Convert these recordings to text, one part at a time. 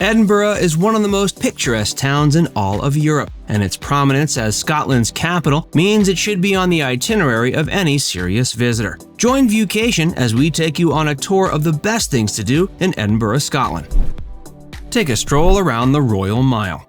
Edinburgh is one of the most picturesque towns in all of Europe, and its prominence as Scotland's capital means it should be on the itinerary of any serious visitor. Join Viewcation as we take you on a tour of the best things to do in Edinburgh, Scotland. Take a stroll around the Royal Mile.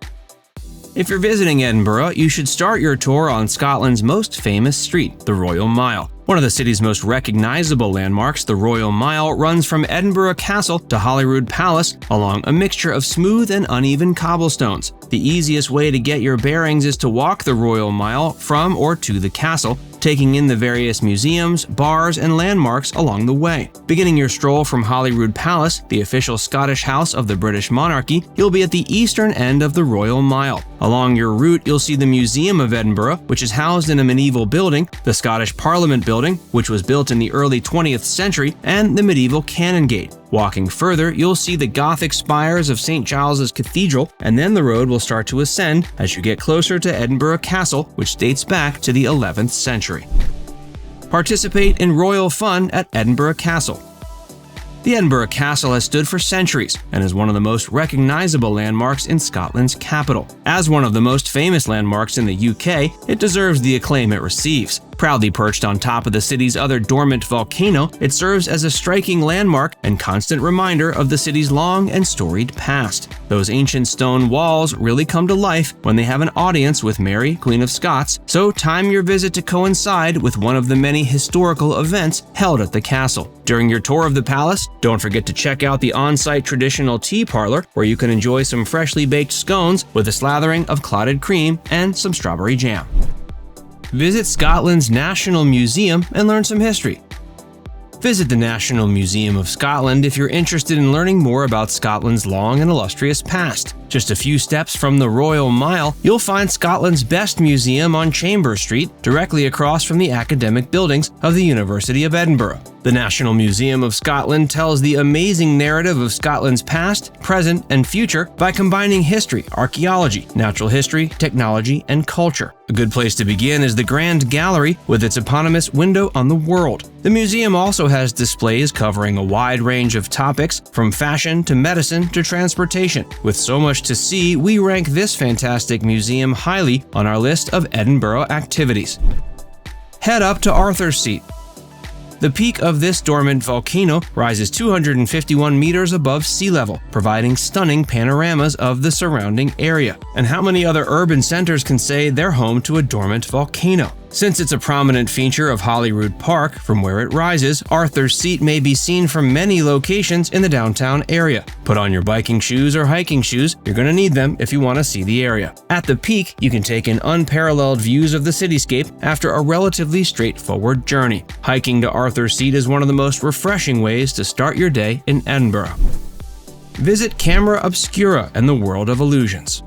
If you're visiting Edinburgh, you should start your tour on Scotland's most famous street, the Royal Mile. One of the city's most recognizable landmarks, the Royal Mile runs from Edinburgh Castle to Holyrood Palace along a mixture of smooth and uneven cobblestones. The easiest way to get your bearings is to walk the Royal Mile from or to the castle, taking in the various museums, bars, and landmarks along the way. Beginning your stroll from Holyrood Palace, the official Scottish house of the British monarchy, you'll be at the eastern end of the Royal Mile. Along your route, you'll see the Museum of Edinburgh, which is housed in a medieval building, the Scottish Parliament Building, which was built in the early 20th century, and the medieval Cannon Gate. Walking further, you'll see the Gothic spires of St. Giles's Cathedral, and then the road will start to ascend as you get closer to Edinburgh Castle, which dates back to the 11th century. Participate in royal fun at Edinburgh Castle. The Edinburgh Castle has stood for centuries and is one of the most recognizable landmarks in Scotland's capital. As one of the most famous landmarks in the UK, it deserves the acclaim it receives. Proudly perched on top of the city's other dormant volcano, it serves as a striking landmark and constant reminder of the city's long and storied past. Those ancient stone walls really come to life when they have an audience with Mary, Queen of Scots, so time your visit to coincide with one of the many historical events held at the castle. During your tour of the palace, don't forget to check out the on-site traditional tea parlor, where you can enjoy some freshly baked scones with a slathering of clotted cream and some strawberry jam. Visit Scotland's National Museum and learn some history. Visit the National Museum of Scotland if you're interested in learning more about Scotland's long and illustrious past. Just a few steps from the Royal Mile, you'll find Scotland's best museum on Chambers Street, directly across from the academic buildings of the University of Edinburgh. The National Museum of Scotland tells the amazing narrative of Scotland's past, present, and future by combining history, archaeology, natural history, technology, and culture. A good place to begin is the Grand Gallery with its eponymous window on the world. The museum also has displays covering a wide range of topics, from fashion to medicine to transportation. With so much to see, we rank this fantastic museum highly on our list of Edinburgh activities. Head up to Arthur's Seat. The peak of this dormant volcano rises 251 meters above sea level, providing stunning panoramas of the surrounding area. And how many other urban centers can say they're home to a dormant volcano? Since it's a prominent feature of Holyrood Park, from where it rises, Arthur's Seat may be seen from many locations in the downtown area. Put on your biking shoes or hiking shoes, you're going to need them if you want to see the area. At the peak, you can take in unparalleled views of the cityscape after a relatively straightforward journey. Hiking to Arthur's Seat is one of the most refreshing ways to start your day in Edinburgh. Visit Camera Obscura and the World of Illusions.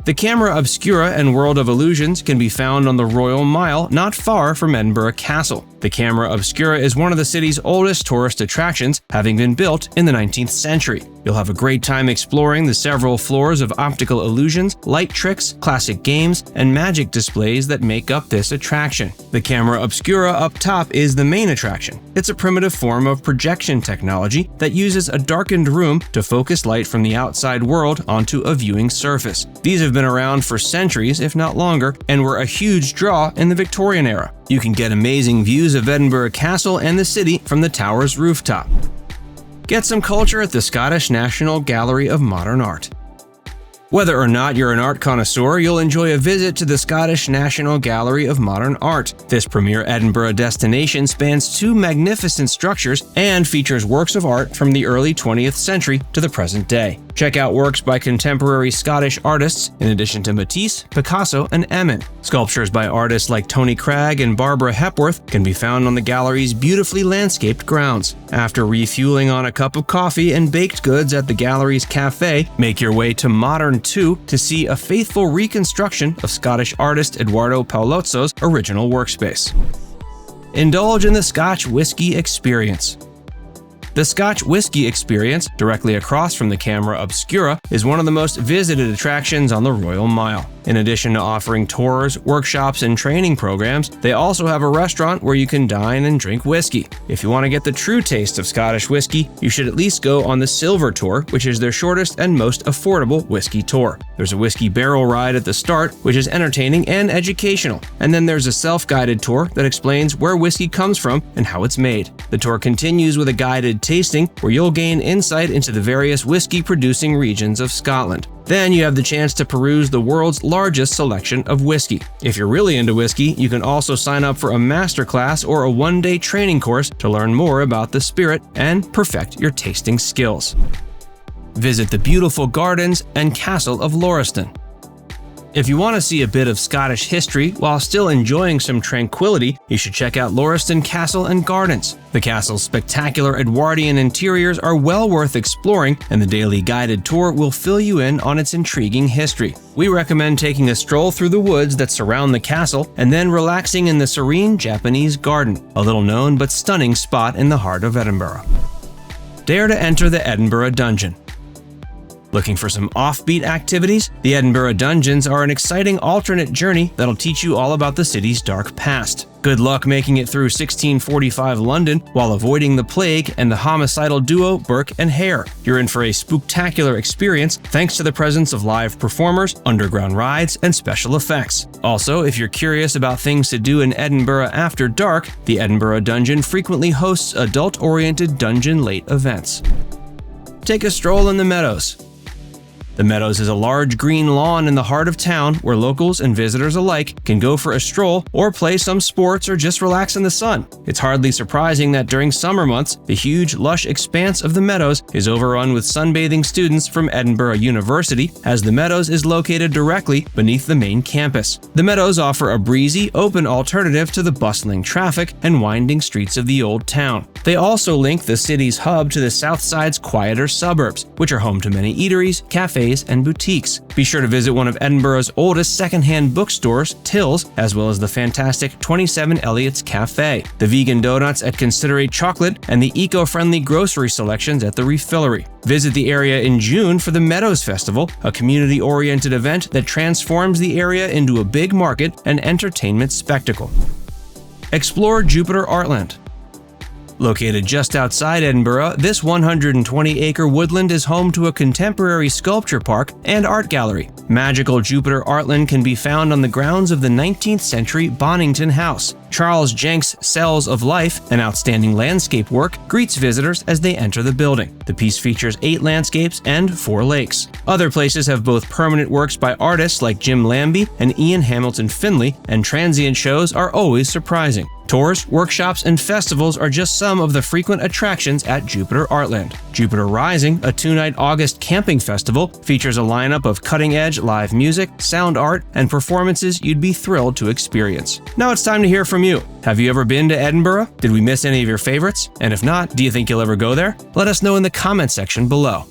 The Camera Obscura and World of Illusions can be found on the Royal Mile, not far from Edinburgh Castle. The Camera Obscura is one of the city's oldest tourist attractions, having been built in the 19th century. You'll have a great time exploring the several floors of optical illusions, light tricks, classic games, and magic displays that make up this attraction. The Camera Obscura up top is the main attraction. It's a primitive form of projection technology that uses a darkened room to focus light from the outside world onto a viewing surface. These have been around for centuries, if not longer, and were a huge draw in the Victorian era. You can get amazing views of Edinburgh Castle and the city from the tower's rooftop. Get some culture at the Scottish National Gallery of Modern Art. Whether or not you're an art connoisseur, you'll enjoy a visit to the Scottish National Gallery of Modern Art. This premier Edinburgh destination spans two magnificent structures and features works of art from the early 20th century to the present day. Check out works by contemporary Scottish artists, in addition to Matisse, Picasso, and Emmett. Sculptures by artists like Tony Cragg and Barbara Hepworth can be found on the gallery's beautifully landscaped grounds. After refueling on a cup of coffee and baked goods at the gallery's cafe, make your way to Modern 2 to see a faithful reconstruction of Scottish artist Eduardo Paolozzo's original workspace. Indulge in the Scotch Whisky experience. The Scotch Whisky experience, directly across from the camera Obscura, is one of the most visited attractions on the Royal Mile. In addition to offering tours, workshops, and training programs, they also have a restaurant where you can dine and drink whiskey. If you want to get the true taste of Scottish whiskey, you should at least go on the Silver Tour, which is their shortest and most affordable whiskey tour. There's a whiskey barrel ride at the start, which is entertaining and educational, and then there's a self-guided tour that explains where whiskey comes from and how it's made. The tour continues with a guided tasting where you'll gain insight into the various whiskey-producing regions of Scotland. Then you have the chance to peruse the world's largest selection of whiskey. If you're really into whiskey, you can also sign up for a masterclass or a one-day training course to learn more about the spirit and perfect your tasting skills. Visit the beautiful gardens and castle of Lauriston. If you want to see a bit of Scottish history while still enjoying some tranquility, you should check out Lauriston Castle and Gardens. The castle's spectacular Edwardian interiors are well worth exploring, and the daily guided tour will fill you in on its intriguing history. We recommend taking a stroll through the woods that surround the castle and then relaxing in the serene Japanese garden, a little known but stunning spot in the heart of Edinburgh. Dare to enter the Edinburgh Dungeon. Looking for some offbeat activities? The Edinburgh Dungeons are an exciting alternate journey that'll teach you all about the city's dark past. Good luck making it through 1645 London while avoiding the plague and the homicidal duo Burke and Hare. You're in for a spooktacular experience thanks to the presence of live performers, underground rides, and special effects. Also, if you're curious about things to do in Edinburgh after dark, the Edinburgh Dungeon frequently hosts adult-oriented dungeon late events. Take a stroll in the Meadows. The Meadows is a large green lawn in the heart of town where locals and visitors alike can go for a stroll or play some sports or just relax in the sun. It's hardly surprising that during summer months, the huge, lush expanse of the Meadows is overrun with sunbathing students from Edinburgh University, as the Meadows is located directly beneath the main campus. The Meadows offer a breezy, open alternative to the bustling traffic and winding streets of the old town. They also link the city's hub to the south side's quieter suburbs, which are home to many eateries, cafes, and boutiques. Be sure to visit one of Edinburgh's oldest secondhand bookstores, Till's, as well as the fantastic 27 Elliott's Cafe, the vegan donuts at Considerate Chocolate, and the eco-friendly grocery selections at the Refillery. Visit the area in June for the Meadows Festival, a community-oriented event that transforms the area into a big market and entertainment spectacle. Explore Jupiter Artland. Located just outside Edinburgh, this 120-acre woodland is home to a contemporary sculpture park and art gallery. Magical Jupiter Artland can be found on the grounds of the 19th-century Bonington House. Charles Jenks' Cells of Life, an outstanding landscape work, greets visitors as they enter the building. The piece features 8 landscapes and 4 lakes. Other places have both permanent works by artists like Jim Lambie and Ian Hamilton Finlay, and transient shows are always surprising. Tours, workshops, and festivals are just some of the frequent attractions at Jupiter Artland. Jupiter Rising, a 2-night August camping festival, features a lineup of cutting-edge live music, sound art, and performances you'd be thrilled to experience. Now it's time to hear from you. Have you ever been to Edinburgh? Did we miss any of your favorites? And if not, do you think you'll ever go there? Let us know in the comment section below.